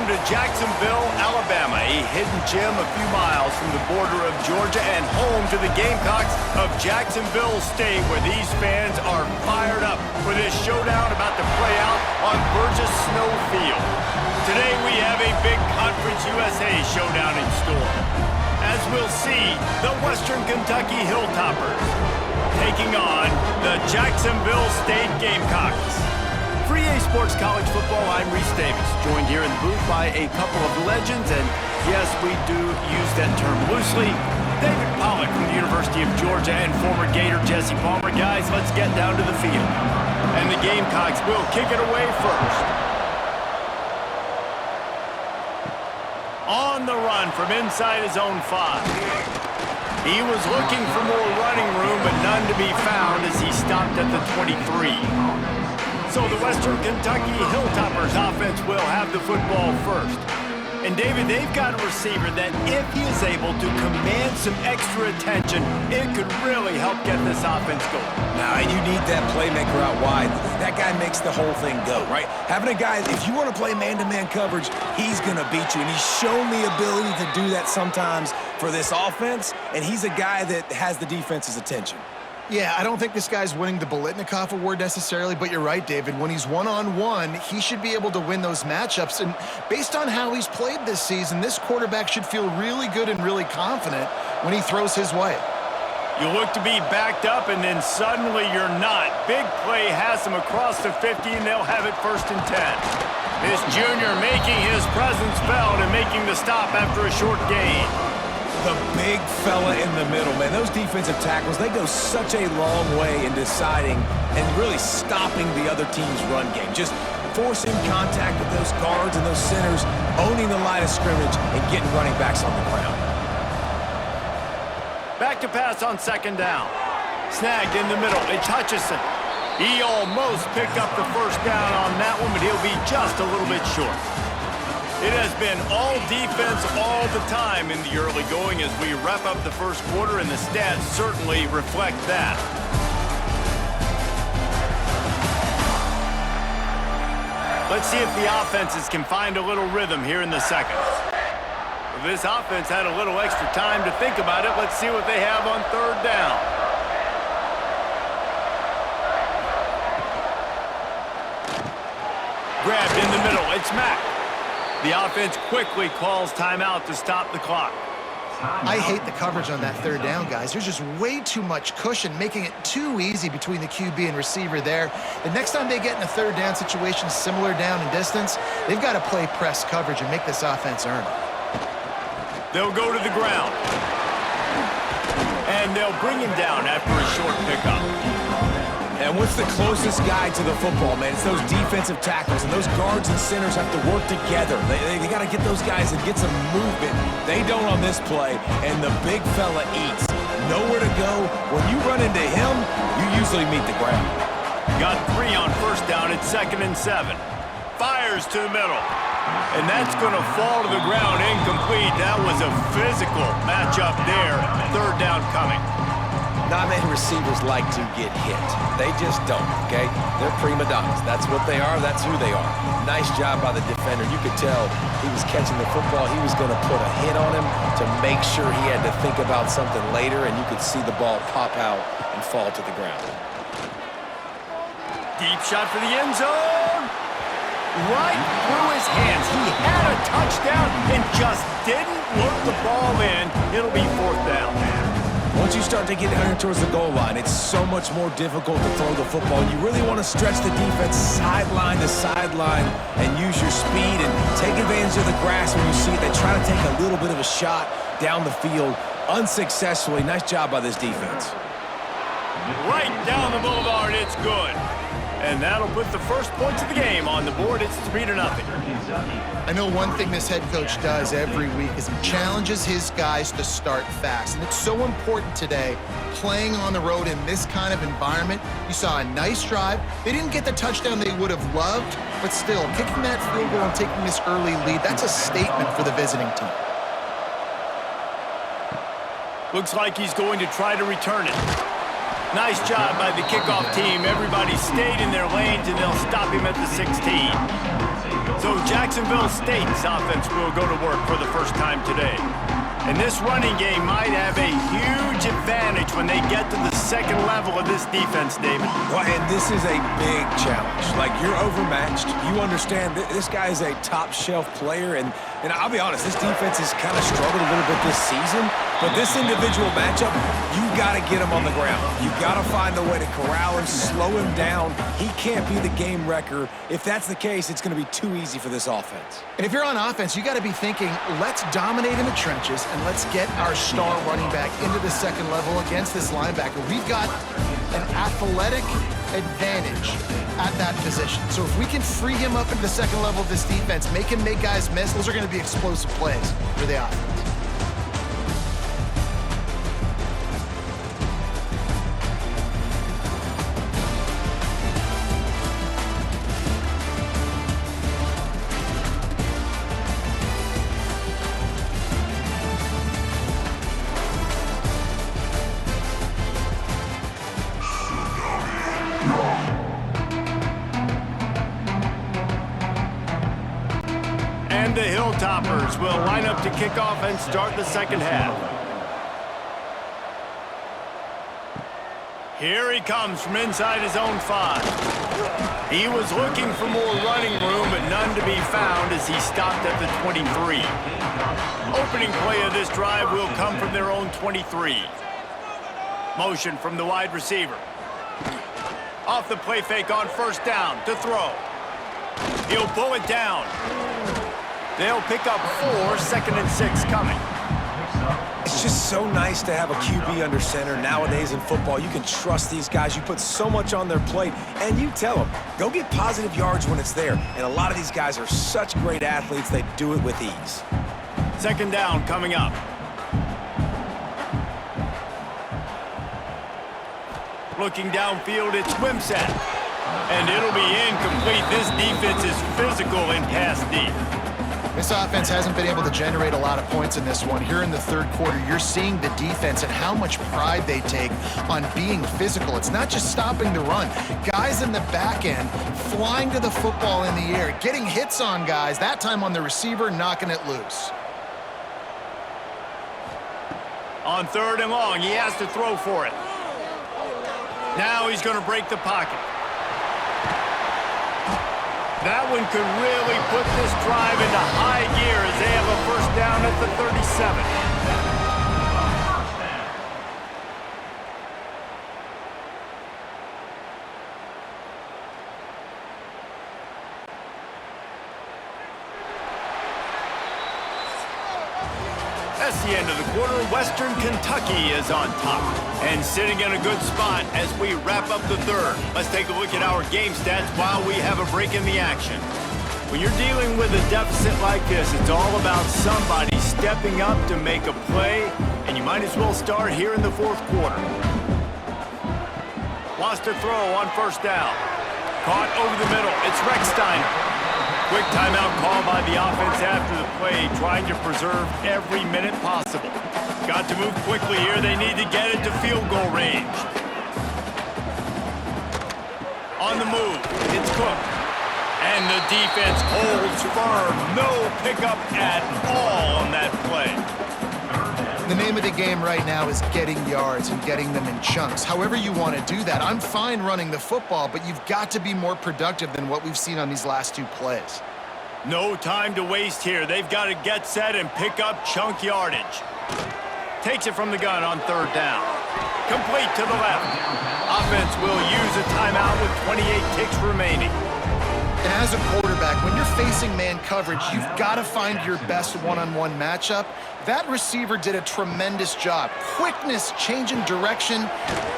Welcome to Jacksonville, Alabama, a hidden gem a few miles from the border of Georgia and home to the Gamecocks of Jacksonville State, where these fans are fired up for this showdown about to play out on Burgess Snow Field. Today we have a big Conference USA showdown in store. As we'll see, the Western Kentucky Hilltoppers taking on the Jacksonville State Gamecocks. For EA Sports College Football, I'm Reese Davis, joined here in the booth by a couple of legends, and yes, we do use that term loosely. David Pollack from the University of Georgia and former Gator Jesse Palmer. Guys, let's get down to the field. And the Gamecocks will kick it away first. On the run from inside his own 5. He was looking for more running room, but none to be found as he stopped at the 23. So the Western Kentucky Hilltoppers offense will have the football first. And David, they've got a receiver that if he is able to command some extra attention, it could really help get this offense going. Now, you need that playmaker out wide. That guy makes the whole thing go, right? Having a guy, if you want to play man-to-man coverage, he's going to beat you. And he's shown the ability to do that sometimes for this offense. And he's a guy that has the defense's attention. Yeah, I don't think this guy's winning the Biletnikoff Award necessarily, but you're right, David. When he's one-on-one, he should be able to win those matchups. And based on how he's played this season, this quarterback should feel really good and really confident when he throws his way. You look to be backed up, and then suddenly you're not. Big play has him across the 50, and they'll have it 1st and 10. This junior making his presence felt and making the stop after a short gain. The big fella in the middle, man. Those defensive tackles, they go such a long way in deciding and really stopping the other team's run game. Just forcing contact with those guards and those centers, owning the line of scrimmage, and getting running backs on the ground. Back to pass on 2nd down. Snagged in the middle. It's Hutchinson. He almost picked up the 1st down on that one, but he'll be just a little bit short. It has been all defense all the time in the early going as we wrap up the 1st quarter, and the stats certainly reflect that. Let's see if the offenses can find a little rhythm here in the 2nd. If this offense had a little extra time to think about it, let's see what they have on 3rd down. Grabbed in the middle. It's Mack. The offense quickly calls timeout to stop the clock. I hate the coverage on that 3rd down, guys. There's just way too much cushion, making it too easy between the QB and receiver there. The next time they get in a 3rd down situation, similar down and distance, they've got to play press coverage and make this offense earn it. They'll go to the ground. And they'll bring him down after a short pickup. And what's the closest guy to the football, man? It's those defensive tackles, and those guards and centers have to work together. They got to get those guys and get some movement. They don't on this play, and the big fella eats. Nowhere to go. When you run into him, you usually meet the ground. Got 3 on 1st down at 2nd and 7. Fires to the middle. And that's going to fall to the ground incomplete. That was a physical matchup there. 3rd down coming. Not many receivers like to get hit. They just don't, okay? They're prima donnas. That's what they are. That's who they are. Nice job by the defender. You could tell he was catching the football. He was going to put a hit on him to make sure he had to think about something later, and you could see the ball pop out and fall to the ground. Deep shot for the end zone. Right through his hands. He had a touchdown and just didn't look the ball in. It'll be 4th down. Once you start to get headed towards the goal line, it's so much more difficult to throw the football. You really want to stretch the defense sideline to sideline and use your speed and take advantage of the grass when you see it. They try to take a little bit of a shot down the field unsuccessfully. Nice job by this defense. Right down the boulevard, it's good. And that'll put the 1st points of the game on the board. It's 3-0. I know one thing this head coach does every week is he challenges his guys to start fast. And it's so important today, playing on the road in this kind of environment. You saw a nice drive. They didn't get the touchdown they would have loved, but still, kicking that field goal and taking this early lead, that's a statement for the visiting team. Looks like he's going to try to return it. Nice job by the kickoff team. Everybody stayed in their lanes, and they'll stop him at the 16. So Jacksonville State's offense will go to work for the first time today. And this running game might have a huge advantage when they get to the second level of this defense, David. Well, and this is a big challenge. Like, you're overmatched. You understand this guy is a top-shelf player, and I'll be honest, this defense has kind of struggled a little bit this season, but this individual matchup, you've got to get him on the ground. You've got to find a way to corral him, slow him down. He can't be the game wrecker. If that's the case, it's going to be too easy for this offense. And if you're on offense, you got to be thinking, let's dominate in the trenches and let's get our star running back into the second level against this linebacker. We've got an athletic advantage at that position. So if we can free him up into the second level of this defense, make him make guys miss, those are going to be explosive plays for the offense. And the Hilltoppers will line up to kick off and start the second half. Here he comes from inside his own 5. He was looking for more running room, but none to be found as he stopped at the 23. Opening play of this drive will come from their own 23. Motion from the wide receiver. Off the play fake on first down to throw. He'll pull it down. They'll pick up 4, 2nd and 6 coming. It's just so nice to have a QB under center. Nowadays in football, you can trust these guys. You put so much on their plate, and you tell them, go get positive yards when it's there. And a lot of these guys are such great athletes, they do it with ease. 2nd down coming up. Looking downfield, it's Wimsatt. And it'll be incomplete. This defense is physical in pass deep. This offense hasn't been able to generate a lot of points in this one. Here in the third quarter, you're seeing the defense and how much pride they take on being physical. It's not just stopping the run. Guys in the back end flying to the football in the air, getting hits on guys, that time on the receiver, knocking it loose. On 3rd and long, he has to throw for it. Now he's going to break the pocket. That one could really put this drive into high gear as they have a first down at the 37. That's the end of the quarter. Western Kentucky is on top and sitting in a good spot as we wrap up the third. Let's take a look at our game stats while we have a break in the action. When you're dealing with a deficit like this, it's all about somebody stepping up to make a play, and you might as well start here in the fourth quarter. Wants to throw on first down. Caught over the middle. It's Rex Steiner. Quick timeout call by the offense after the play, trying to preserve every minute possible. Got to move quickly here. They need to get it to field goal range. On the move, it's Cook. And the defense holds firm. No pickup at all on that play. The name of the game right now is getting yards and getting them in chunks. However you want to do that. I'm fine running the football, but you've got to be more productive than what we've seen on these last 2 plays. No time to waste here. They've got to get set and pick up chunk yardage. Takes it from the gun on 3rd down. Complete to the left. Offense will use a timeout with 28 ticks remaining. And as a quarterback, when you're facing man coverage, you've got to find your best one-on-one matchup. That receiver did a tremendous job. Quickness, changing direction,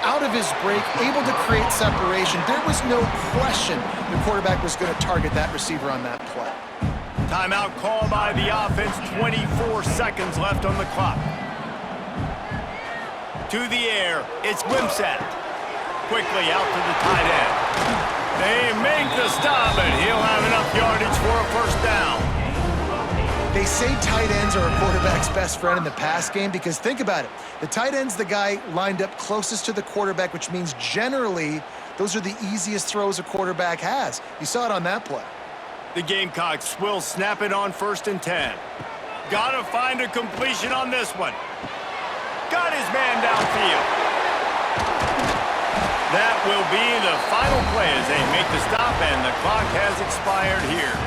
out of his break, able to create separation. There was no question the quarterback was going to target that receiver on that play. Timeout call by the offense, 24 seconds left on the clock. To the air, it's Wimsatt. Quickly out to the tight end. They make the stop, and he'll have enough yardage for a first down. They say tight ends are a quarterback's best friend in the pass game because think about it. The tight end's the guy lined up closest to the quarterback, which means generally those are the easiest throws a quarterback has. You saw it on that play. The Gamecocks will snap it on 1st and 10. Gotta find a completion on this one. Got his man downfield. That will be the final play as they make the stop, and the clock has expired here.